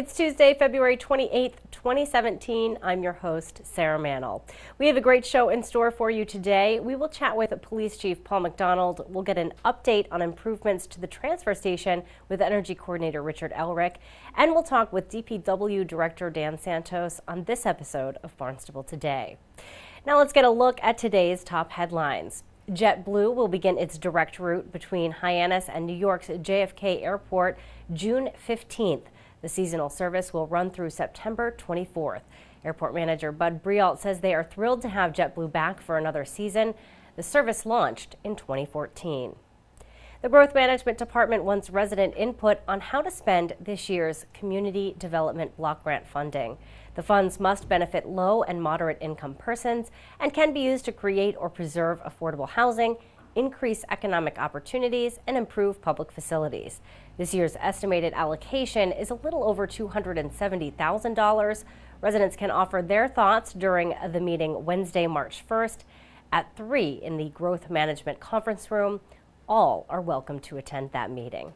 It's Tuesday, February 28th, 2017. I'm your host, Sarah Mantle. We have a great show in store for you today. We will chat with Police Chief Paul McDonald. We'll get an update on improvements to the transfer station with Energy Coordinator Richard Elrick. And we'll talk with DPW Director Dan Santos on this episode of Barnstable Today. Now let's get a look at today's top headlines. JetBlue will begin its direct route between Hyannis and New York's JFK Airport June 15th. The seasonal service will run through September 24th. Airport manager Bud Brialt says they are thrilled to have JetBlue back for another season. The service launched in 2014. The Growth Management Department wants resident input on how to spend this year's Community Development Block Grant funding. The funds must benefit low and moderate income persons and can be used to create or preserve affordable housing, increase economic opportunities, and improve public facilities. This year's estimated allocation is a little over $270,000. Residents can offer their thoughts during the meeting Wednesday, March 1st at 3 in the Growth Management Conference Room. All are welcome to attend that meeting.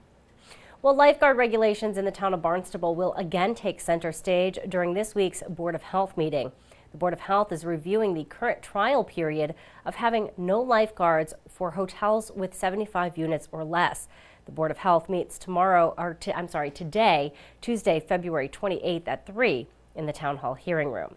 Well, lifeguard regulations in the town of Barnstable will again take center stage during this week's Board of Health meeting. The Board of Health is reviewing the current trial period of having no lifeguards for hotels with 75 units or less. The Board of Health meets today, Tuesday, February 28th at 3 in the Town Hall hearing room.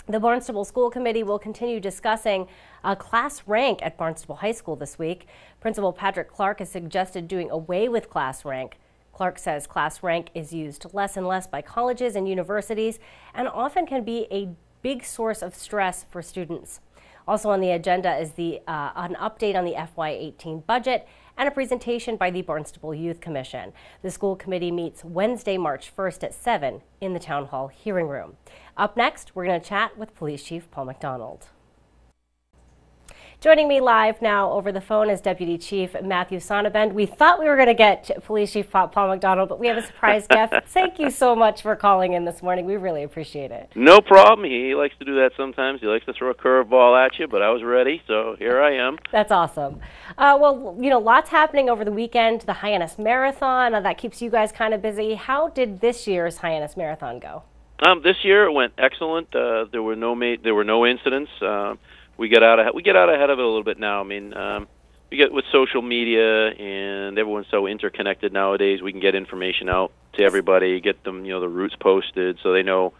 The Barnstable School Committee will continue discussing a class rank at Barnstable High School this week. Principal Patrick Clark has suggested doing away with class rank. Clark says class rank is used less and less by colleges and universities and often can be a big source of stress for students. Also on the agenda is an update on the FY18 budget and a presentation by the Barnstable Youth Commission. The school committee meets Wednesday, March 1st at 7 in the Town Hall hearing room. Up next, we're going to chat with Police Chief Paul McDonald. Joining me live now over the phone is Deputy Chief Matthew Sonnabend. We thought we were going to get Police Chief Paul McDonald, but we have a surprise guest. Thank you so much for calling in this morning. We really appreciate it. No problem. He likes to do that sometimes. He likes to throw a curveball at you, but I was ready, so here I am. That's awesome. Well, lots happening over the weekend. The Hyannis Marathon, that keeps you guys kind of busy. How did this year's Hyannis Marathon go? This year it went excellent. There were no incidents. We get out ahead of it a little bit now. I mean, we get with social media and everyone's so interconnected nowadays. We can get information out to everybody, get them, the routes posted so they know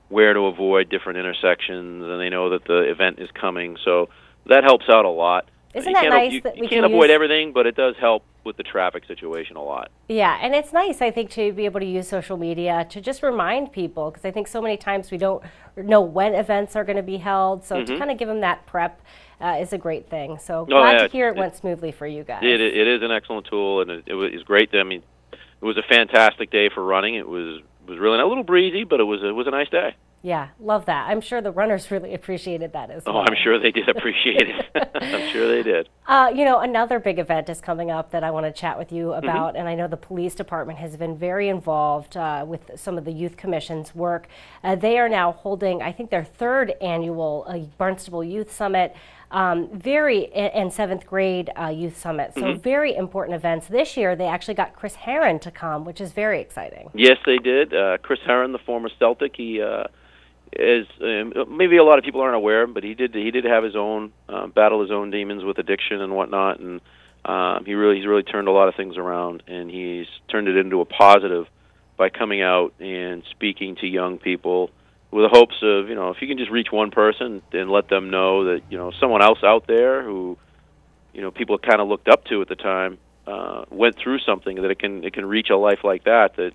where to avoid different intersections and they know that the event is coming. So that helps out a lot. Isn't that nice? You can't avoid everything, but it does help with the traffic situation a lot. Yeah, and it's nice, I think, to be able to use social media to just remind people, because I think so many times we don't know when events are going to be held, so to kind of give them that prep is a great thing. So glad to hear it went smoothly for you guys. It is an excellent tool, and it was great. I mean, it was a fantastic day for running. It was really a little breezy, but it was a nice day. Yeah, love that. I'm sure the runners really appreciated that as well. Oh, I'm sure they did appreciate it. I'm sure they did. Another big event is coming up that I want to chat with you about, and I know the police department has been very involved with some of the youth commission's work. They are now holding, I think, their third annual Barnstable Youth Summit, and 7th grade youth summit. So very important events. This year, they actually got Chris Herron to come, which is very exciting. Yes, they did. Chris Herron, the former Celtic, he is maybe a lot of people aren't aware, but he did have his own battle his own demons with addiction and whatnot, and he's really turned a lot of things around, and he's turned it into a positive by coming out and speaking to young people with the hopes of, if you can just reach one person and let them know that, someone else out there who, people kind of looked up to at the time, went through something, that it can reach a life like that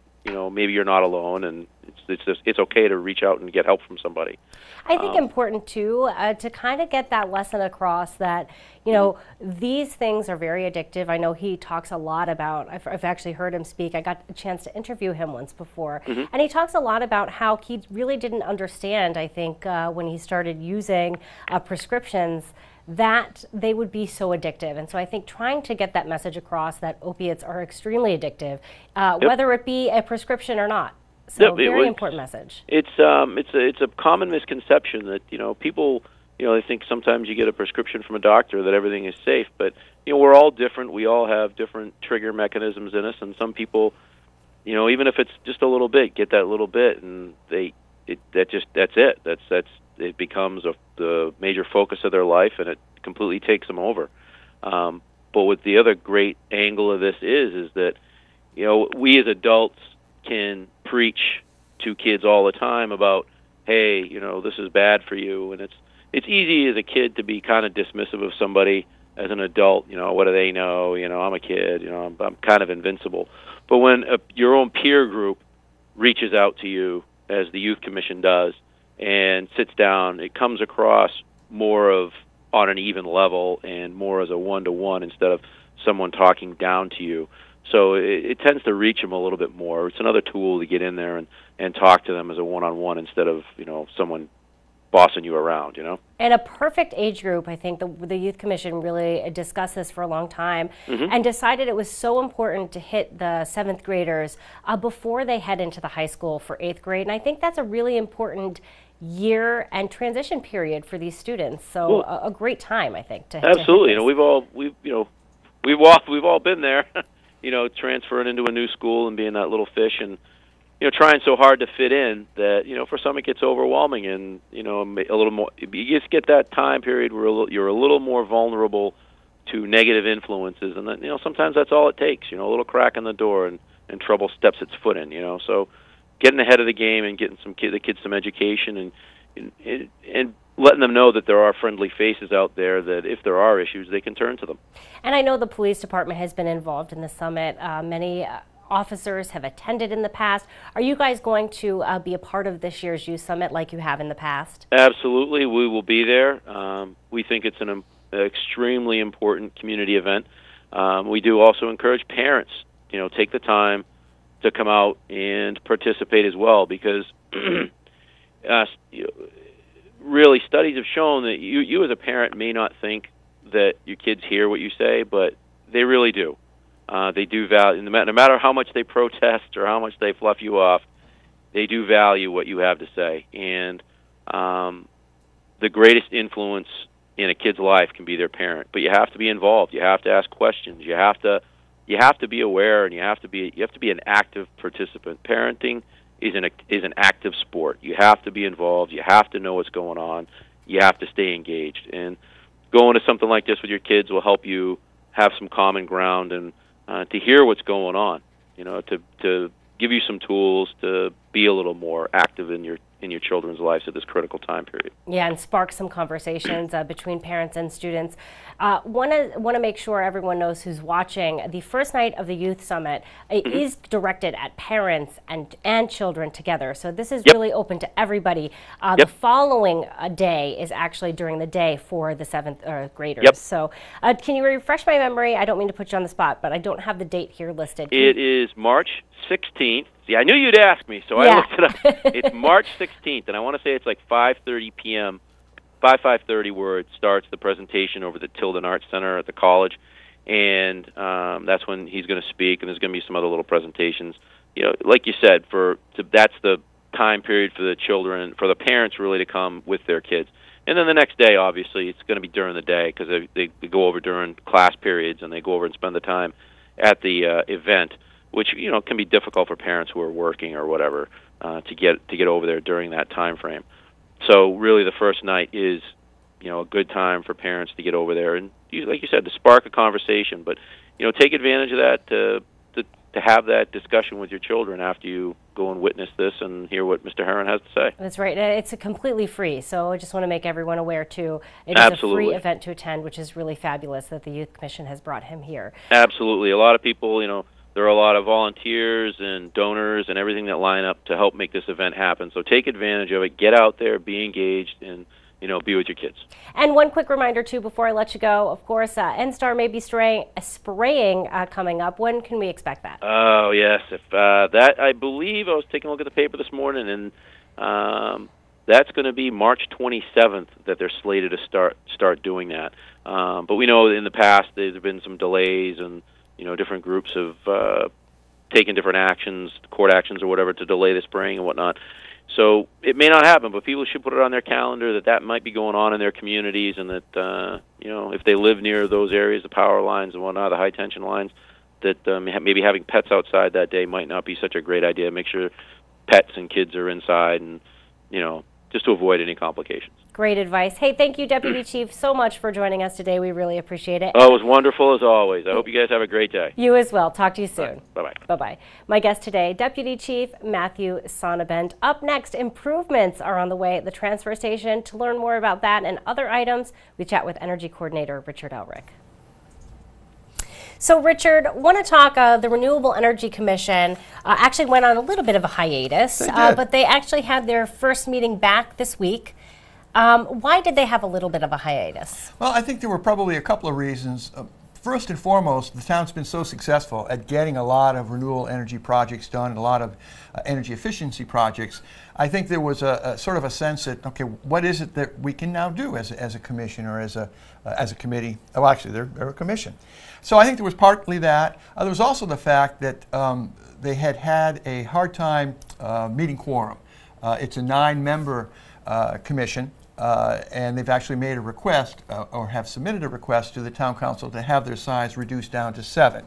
maybe you're not alone, and it's okay to reach out and get help from somebody. I think important too to kind of get that lesson across that these things are very addictive. I know he talks a lot about. I've actually heard him speak. I got a chance to interview him once before, and he talks a lot about how he really didn't understand. I think when he started using prescriptions, that they would be so addictive. And so I think trying to get that message across that opiates are extremely addictive, whether it be a prescription or not. So very important message. It's a common misconception that, people, they think sometimes you get a prescription from a doctor that everything is safe, but, we're all different. We all have different trigger mechanisms in us, and some people even if it's just a little bit, get that little bit, and that's it. It becomes the major focus of their life, and it completely takes them over. But what the other great angle of this is that we as adults can preach to kids all the time about, hey, this is bad for you, and it's easy as a kid to be kind of dismissive of somebody. As an adult, what do they know? I'm a kid. I'm kind of invincible. But when your own peer group reaches out to you, as the Youth Commission does, and sits down, it comes across more of on an even level and more as a one-to-one instead of someone talking down to you. So it tends to reach them a little bit more. It's another tool to get in there and talk to them as a one-on-one instead of someone bossing you around, And a perfect age group. I think the Youth Commission really discussed this for a long time and decided it was so important to hit the 7th graders before they head into the high school for 8th grade. And I think that's a really important year and transition period for these students. So a great time, I think. Absolutely. We've all been there. Transferring into a new school and being that little fish and trying so hard to fit in that, for some it gets overwhelming and, a little more, you just get that time period where you're a little more vulnerable to negative influences. And then, sometimes that's all it takes, a little crack in the door and trouble steps its foot in, So getting ahead of the game and getting the kids some education and letting them know that there are friendly faces out there that if there are issues, they can turn to them. And I know the police department has been involved in the summit. Many officers have attended in the past. Are you guys going to be a part of this year's Youth Summit like you have in the past? Absolutely. We will be there. We think it's an extremely important community event. We do also encourage parents, take the time to come out and participate as well because really studies have shown that you as a parent may not think that your kids hear what you say, but they really do. They do value, no matter how much they protest or how much they fluff you off, they do value what you have to say. And the greatest influence in a kid's life can be their parent. But you have to be involved. You have to ask questions. You have to be aware, and you have to be an active participant. Parenting is an active sport. You have to be involved. You have to know what's going on. You have to stay engaged. And going to something like this with your kids will help you have some common ground and to hear what's going on, to give you some tools to be a little more active in your children's lives at this critical time period. Yeah, and spark some conversations between parents and students. Want to make sure everyone knows who's watching. The first night of the Youth Summit is directed at parents and children together. So this is really open to everybody. The following day is actually during the day for the 7th graders. So can you refresh my memory? I don't mean to put you on the spot, but I don't have the date here listed. It is March 16th. See, I knew you'd ask me, so I looked it up. It's March 16th, and I want to say it's like 5:30 p.m. By 5:30 where it starts the presentation over the Tilden Arts Center at the college, and that's when he's going to speak, and there's going to be some other little presentations. Like you said, that's the time period for the children, for the parents really to come with their kids. And then the next day, obviously, it's going to be during the day because they go over during class periods, and they go over and spend the time at the event, which can be difficult for parents who are working or whatever to get over there during that time frame. So really, the first night is a good time for parents to get over there and, like you said, to spark a conversation. But take advantage of that to have that discussion with your children after you go and witness this and hear what Mr. Herron has to say. That's right. It's completely free, so I just want to make everyone aware too. It is a free event to attend, which is really fabulous that the Youth Commission has brought him here. Absolutely. A lot of people, there are a lot of volunteers and donors and everything that line up to help make this event happen. So take advantage of it. Get out there, be engaged, and be with your kids. And one quick reminder too, before I let you go. Of course, NSTAR may be spraying coming up. When can we expect that? Oh yes, if that I believe I was taking a look at the paper this morning, and that's going to be March 27th that they're slated to start doing that. But we know in the past there's been some delays and. Different groups have taken different actions, court actions or whatever, to delay the spraying and whatnot. So it may not happen, but people should put it on their calendar that might be going on in their communities, and that if they live near those areas, the power lines and whatnot, the high tension lines, that maybe having pets outside that day might not be such a great idea. Make sure pets and kids are inside, and just to avoid any complications. Great advice. Hey, thank you, Deputy Chief, so much for joining us today. We really appreciate it. Oh, it was wonderful as always. I hope you guys have a great day. You as well. Talk to you soon. Bye-bye. Bye-bye. My guest today, Deputy Chief Matthew Sonnabend. Up next, improvements are on the way at the transfer station. To learn more about that and other items, we chat with Energy Coordinator Richard Elrick. So, Richard, want to talk, the Renewable Energy Commission actually went on a little bit of a hiatus, but they actually had their first meeting back this week. Why did they have a little bit of a hiatus? Well, I think there were probably a couple of reasons. First and foremost, the town's been so successful at getting a lot of renewable energy projects done and a lot of energy efficiency projects. I think there was a sort of a sense that, okay, what is it that we can now do as a commission or as a committee? Oh, actually, they're a commission. So I think there was partly that. There was also the fact that they had a hard time meeting quorum. It's a 9-member commission. And they've actually made a request or have submitted a request to the town council to have their size reduced down to 7.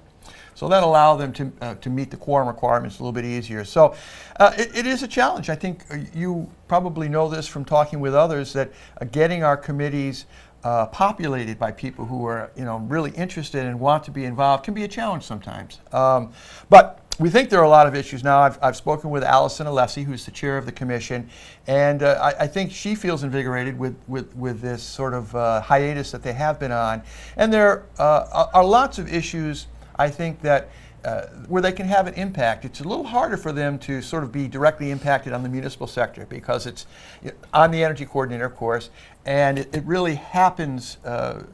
So that allow them to meet the quorum requirements a little bit easier. So it is a challenge. I think you probably know this from talking with others, that getting our committees populated by people who are really interested and want to be involved can be a challenge sometimes. But we think there are a lot of issues now. I've spoken with Allison Alessi, who's the chair of the commission, and I think she feels invigorated with this sort of hiatus that they have been on. And there are lots of issues, I think, that where they can have an impact. It's a little harder for them to sort of be directly impacted on the municipal sector because it's on the energy coordinator, of course, and it really happens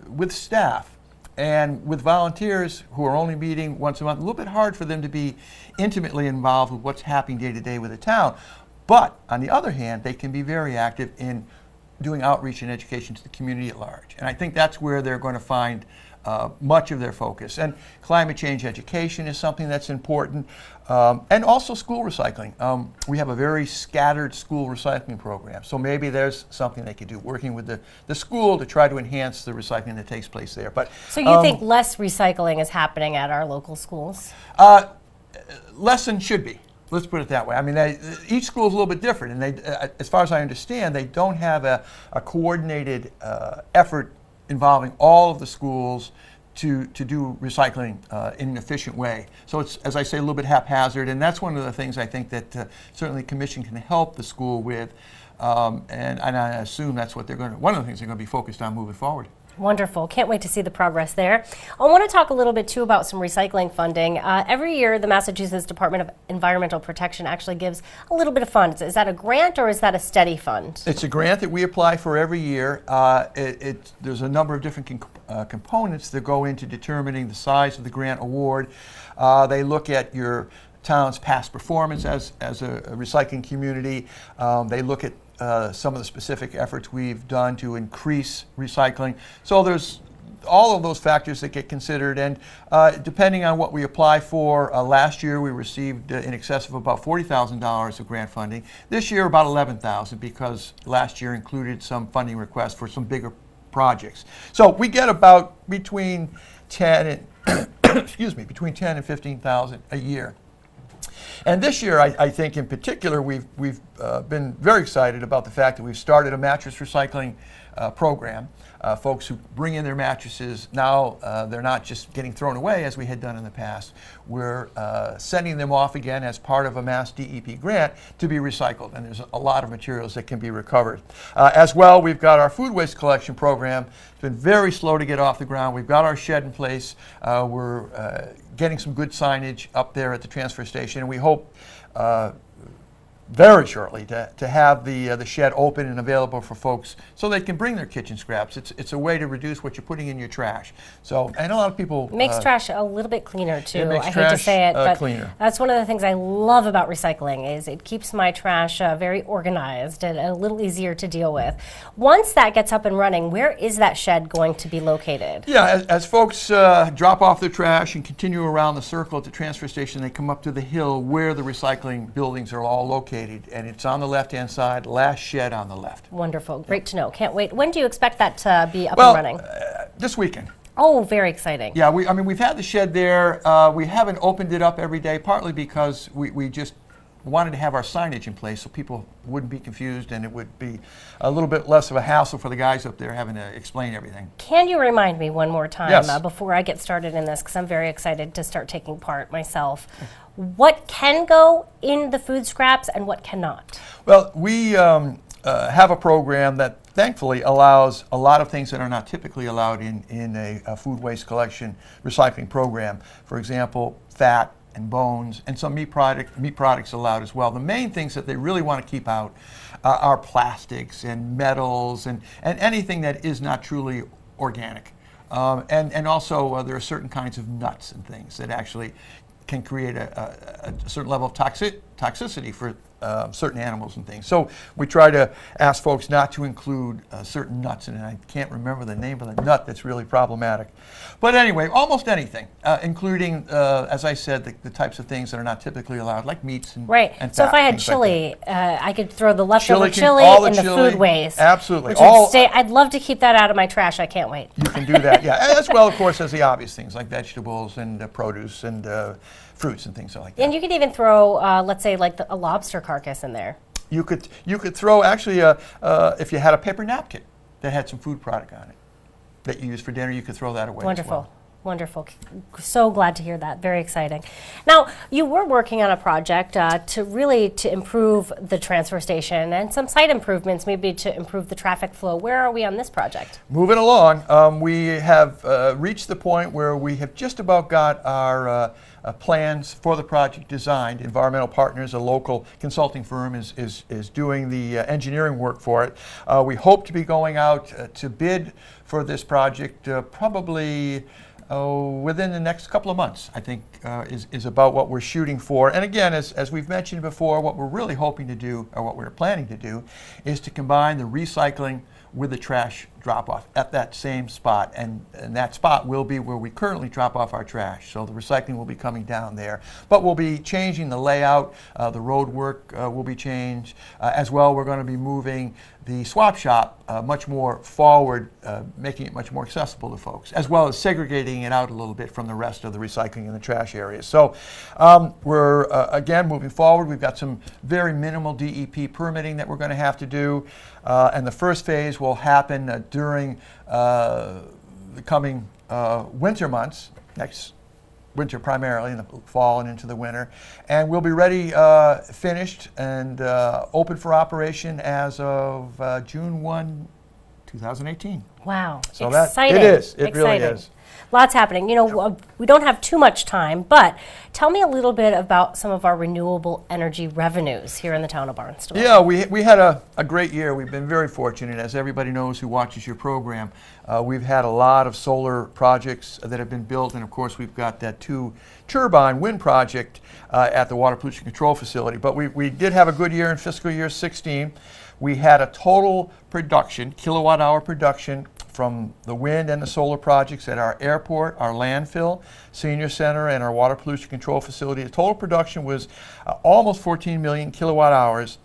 with staff. And with volunteers who are only meeting once a month, a little bit hard for them to be intimately involved with what's happening day to day with the town. But on the other hand, they can be very active in doing outreach and education to the community at large. And I think that's where they're going to find much of their focus. And climate change education is something that's important. And also school recycling. We have a very scattered school recycling program. So maybe there's something they could do, working with the school to try to enhance the recycling that takes place there. But so you think less recycling is happening at our local schools? Less than should be. Let's put it that way. I mean, each school is a little bit different. And they, as far as I understand, they don't have a coordinated effort involving all of the schools to do recycling in an efficient way. So it's, as I say, a little bit haphazard, and that's one of the things I think that certainly the commission can help the school with, and I assume that's what one of the things they're going to be focused on moving forward. Wonderful. Can't wait to see the progress there. I want to talk a little bit, too, about some recycling funding. Every year, the Massachusetts Department of Environmental Protection actually gives a little bit of funds. Is that a grant or is that a steady fund? It's a grant that we apply for every year. There's a number of different components that go into determining the size of the grant award. They look at your town's past performance as a recycling community. They look at some of the specific efforts we've done to increase recycling. So there's all of those factors that get considered, and depending on what we apply for, last year we received in excess of about $40,000 of grant funding. This year about $11,000 because last year included some funding requests for some bigger projects. So we get about between 10 and between 10 and 15,000 a year. And this year, I think in particular, we've been very excited about the fact that we've started a mattress recycling program. Folks who bring in their mattresses, now they're not just getting thrown away as we had done in the past. We're sending them off again as part of a Mass DEP grant to be recycled, and there's a lot of materials that can be recovered. As well, we've got our food waste collection program. It's been very slow to get off the ground. We've got our shed in place. We're getting some good signage up there at the transfer station, and we hope very shortly to have the shed open and available for folks so they can bring their kitchen scraps. It's a way to reduce what you're putting in your trash. So, and a lot of people makes trash a little bit cleaner too. It makes I trash, hate to say it, but cleaner. That's one of the things I love about recycling is it keeps my trash very organized and a little easier to deal with. Once that gets up and running, where is that shed going to be located? Yeah, as folks drop off their trash and continue around the circle at the transfer station, they come up to the hill where the recycling buildings are all located. And it's on the left-hand side, last shed on the left. Wonderful. Great to know. Can't wait. When do you expect that to be up and running? This weekend. Oh, very exciting. Yeah, I mean, we've had the shed there. We haven't opened it up every day, partly because we just wanted to have our signage in place so people wouldn't be confused, and it would be a little bit less of a hassle for the guys up there having to explain everything. Can you remind me one more time Yes. before I get started in this, because I'm very excited to start taking part myself, what can go in the food scraps and what cannot? Well, we have a program that thankfully allows a lot of things that are not typically allowed in a food waste collection recycling program. For example, fat and bones, and some meat products allowed as well. The main things that they really want to keep out are plastics and metals and anything that is not truly organic. And also there are certain kinds of nuts and things that actually can create a certain level of toxicity for certain animals and things. So we try to ask folks not to include certain nuts in it. I can't remember the name of the nut that's really problematic. But anyway, almost anything, including, as I said, the types of things that are not typically allowed, like meats and Right. and So fat, if I had things chili, like I could throw the leftover Chili chili all in the the chili, food waste. absolutely. Which would stay, I'd love to keep that out of my trash. I can't wait. You can do that, yeah. As well, of course, as the obvious things like vegetables and produce and fruits and things like that. And you could even throw, let's say, like a lobster carcass in there. You could throw actually if you had a paper napkin that had some food product on it that you use for dinner, you could throw that away. Wonderful. As well. Wonderful. So glad to hear that. Very exciting. Now, you were working on a project to improve the transfer station and some site improvements, maybe to improve the traffic flow. Where are we on this project? Moving along, we have reached the point where we have just about got our plans for the project designed. Environmental Partners, a local consulting firm, is doing the engineering work for it. We hope to be going out to bid for this project probably within the next couple of months, I think, is about what we're shooting for. And again, as we've mentioned before, what we're really hoping to do, or what we're planning to do, is to combine the recycling with the trash drop-off at that same spot. And that spot will be where we currently drop off our trash. So the recycling will be coming down there. But we'll be changing the layout. The road work will be changed. As well, we're going to be moving the swap shop much more forward, making it much more accessible to folks, as well as segregating it out a little bit from the rest of the recycling and the trash areas. So we're, again, moving forward. We've got some very minimal DEP permitting that we're going to have to do. And the first phase will happen during the coming winter months, next winter primarily, in the fall and into the winter. And we'll be ready, finished, and open for operation as of June 1, 2018. Wow. So exciting. it is. It exciting. really is. Lots happening. You know, we don't have too much time, but tell me a little bit about some of our renewable energy revenues here in the town of Barnstable. Yeah, we had a great year. We've been very fortunate. As everybody knows who watches your program, we've had a lot of solar projects that have been built, and of course we've got that 2-turbine wind project at the Water Pollution Control Facility. But we did have a good year in fiscal year 16. We had a total production, kilowatt-hour production, from the wind and the solar projects at our airport, our landfill, senior center, and our water pollution control facility. The total production was almost 14 million kilowatt hours,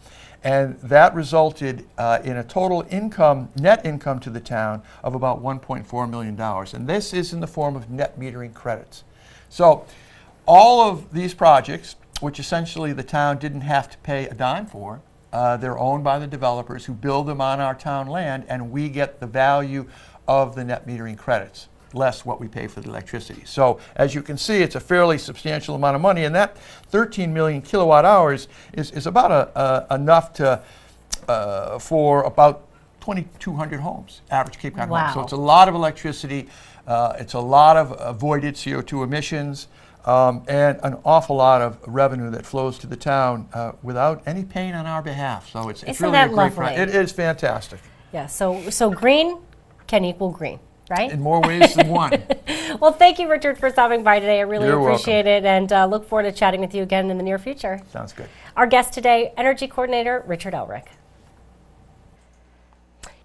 and that resulted in a total income, net income to the town of about $1.4 million. And this is in the form of net metering credits. So all of these projects, which essentially the town didn't have to pay a dime for, they're owned by the developers who build them on our town land, and we get the value of the net metering credits, less what we pay for the electricity. So as you can see, it's a fairly substantial amount of money, and that 13 million kilowatt hours is about enough to for about 2,200 homes, average Cape Cod homes. So it's a lot of electricity, it's a lot of avoided CO2 emissions, and an awful lot of revenue that flows to the town without any pain on our behalf. So it's really a great project. It is fantastic. Yeah, so green can equal green, right? In more ways than one. Well, thank you, Richard, for stopping by today. I really appreciate welcome. it, and look forward to chatting with you again in the near future. Sounds good. Our guest today, Energy Coordinator Richard Elrick.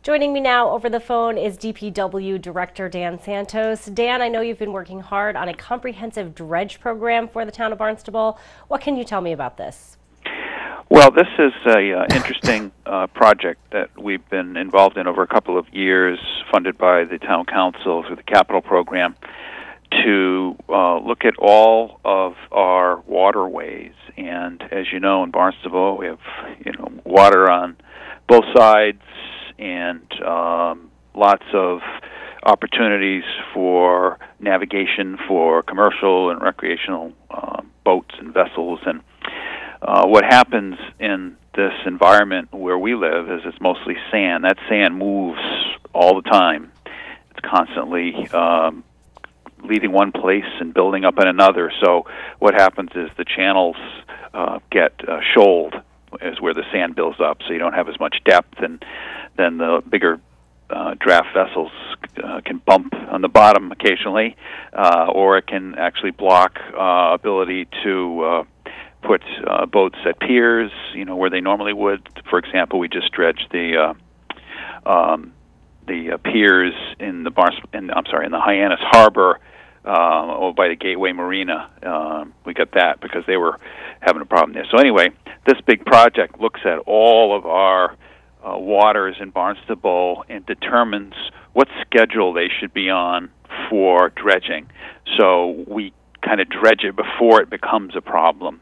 Joining me now over the phone is DPW Director Dan Santos. Dan, I know you've been working hard on a comprehensive dredge program for the town of Barnstable. What can you tell me about this? Well, this is a interesting project that we've been involved in over a couple of years, funded by the town council through the capital program, to look at all of our waterways. And as you know, in Barnstable, we have water on both sides, and lots of opportunities for navigation for commercial and recreational boats and vessels. And what happens in this environment where we live is it's mostly sand. That sand moves all the time. It's constantly leaving one place and building up in another. So what happens is the channels get shoaled, is where the sand builds up, so you don't have as much depth, and then the bigger draft vessels can bump on the bottom occasionally, or it can actually block ability to put boats at piers, where they normally would. For example, we just dredged the piers in the in the Hyannis Harbor by the Gateway Marina. We got that because they were having a problem there. So anyway, this big project looks at all of our waters in Barnstable and determines what schedule they should be on for dredging. So we kind of dredge it before it becomes a problem.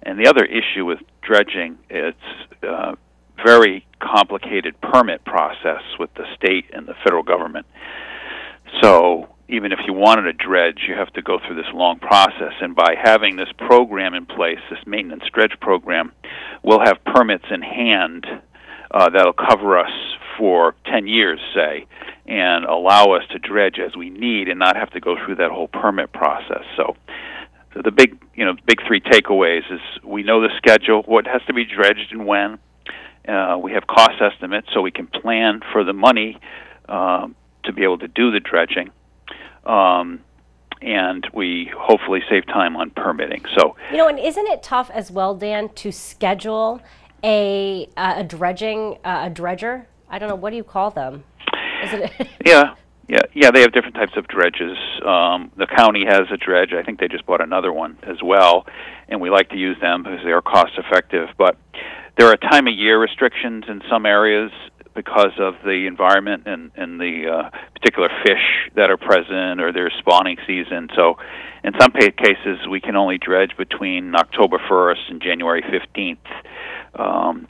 And the other issue with dredging, it's a very complicated permit process with the state and the federal government. So even if you wanted to dredge, you have to go through this long process. And by having this program in place, this maintenance dredge program, we'll have permits in hand that'll cover us for 10 years, say, and allow us to dredge as we need and not have to go through that whole permit process. So the big three takeaways is we know the schedule, what has to be dredged and when. We have cost estimates, so we can plan for the money to be able to do the dredging. And we hopefully save time on permitting. So and isn't it tough as well, Dan, to schedule a dredger? I don't know, what do you call them? Is it Yeah, they have different types of dredges. The county has a dredge. I think they just bought another one as well, and we like to use them because they are cost effective. But there are time of year restrictions in some areas because of the environment and the particular fish that are present or their spawning season. So in some cases, we can only dredge between October 1st and January 15th.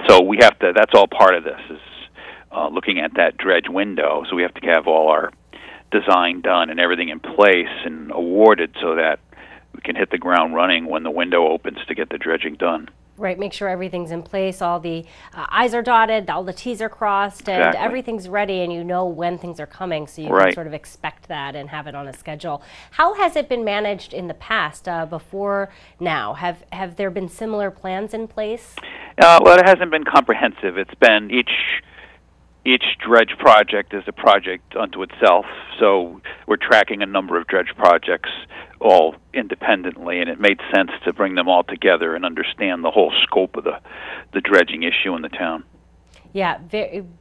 So we have to, that's all part of this, is looking at that dredge window. So we have to have all our design done and everything in place and awarded so that we can hit the ground running when the window opens to get the dredging done. Right, make sure everything's in place, all the I's are dotted, all the T's are crossed, and Exactly. everything's ready, and you know when things are coming, so you Right. can sort of expect that and have it on a schedule. How has it been managed in the past, before now? Have there been similar plans in place? Well, it hasn't been comprehensive. It's been each dredge project is a project unto itself, so we're tracking a number of dredge projects all independently, and it made sense to bring them all together and understand the whole scope of the dredging issue in the town. Yeah,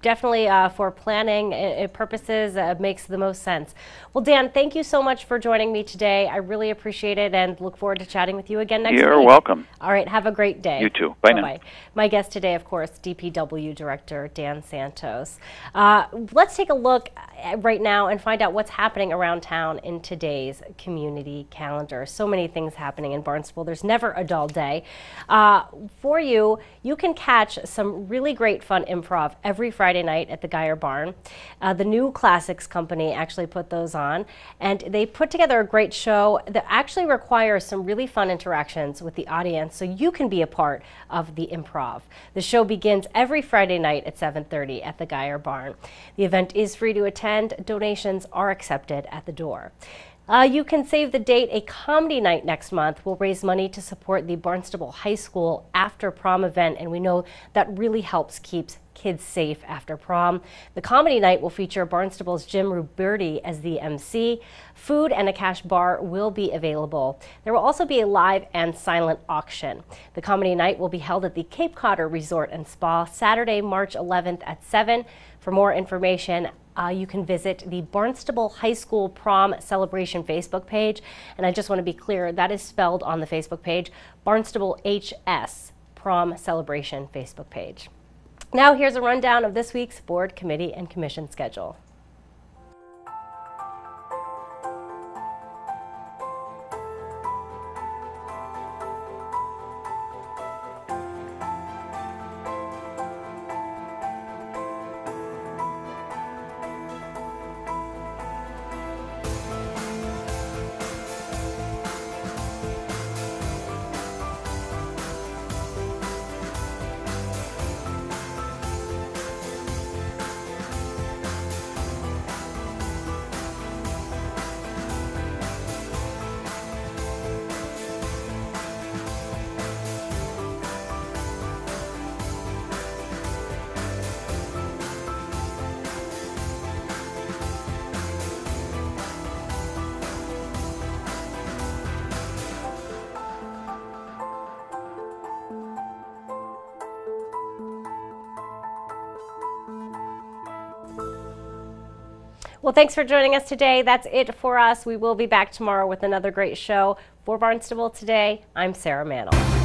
definitely for planning purposes, makes the most sense. Well, Dan, thank you so much for joining me today. I really appreciate it and look forward to chatting with you again next week. You're welcome. All right, have a great day. You too. Bye now. Bye-bye. My guest today, of course, DPW Director Dan Santos. Let's take a look right now and find out what's happening around town in today's community calendar. So many things happening in Barnstable. There's never a dull day. For you, you can catch some really great fun improv every Friday night at the Geyer Barn. The New Classics Company actually put those on, and they put together a great show that actually requires some really fun interactions with the audience so you can be a part of the improv. The show begins every Friday night at 7:30 at the Geyer Barn. The event is free to attend. Donations are accepted at the door. You can save the date. A comedy night next month will raise money to support the Barnstable High School after prom event, and we know that really helps keep kids safe after prom. The comedy night will feature Barnstable's Jim Ruberti as the MC. Food and a cash bar will be available. There will also be a live and silent auction. The comedy night will be held at the Cape Codder Resort and Spa Saturday, March 11th at 7. For more information, you can visit the Barnstable High School Prom Celebration Facebook page. And I just want to be clear, that is spelled on the Facebook page, Barnstable HS Prom Celebration Facebook page. Now here's a rundown of this week's board, committee, and commission schedule. Well, thanks for joining us today. That's it for us. We will be back tomorrow with another great show. For Barnstable Today, I'm Sarah Mantle.